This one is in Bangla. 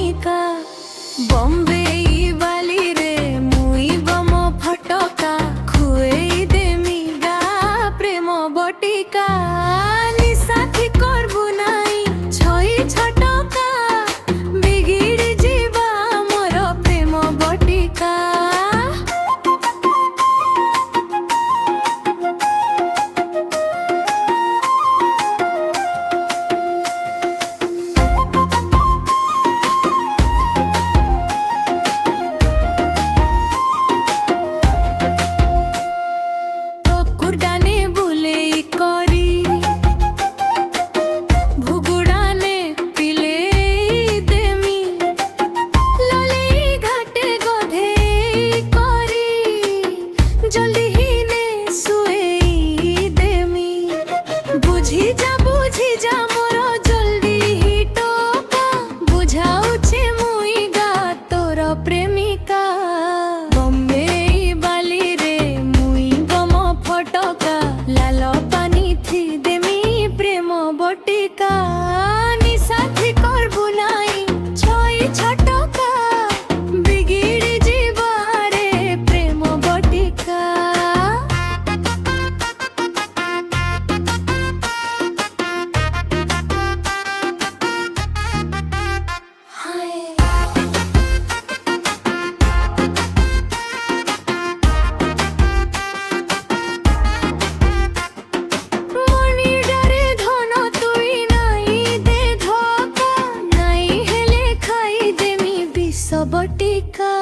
প্রেমিকা বম্বে বালি রে মুই বম ফটকা খুয়েই দেমি গা প্রেম বটিকা নিসাথি করবু নাই ছই ছটকা বিগিড়ি ଯିବା ମୋର ପ୍ରେମ ବଟିକା কুরডানে বুলে করি ভুগুড়ানে পিলে দেমি ললি ঘাটে গধে করি জলদি হিনে শুয়ে দেমি বুঝি যা মোর জলদি হিটোকা বুঝাউছে মুই গা তোর প্রেমিকা বম্বে বালি রে মুই বম ফটকা লাল পানি থি দেমি প্রেম বটিকা নিসাথি করবু নাই ছই ছটকা বিগিড়ি ଯିବା রে প্রেম বটিকা মনি ডারে ধন তুই নাই দে ধোকা নাই হেলে খাই দেমি বিষ বটিকা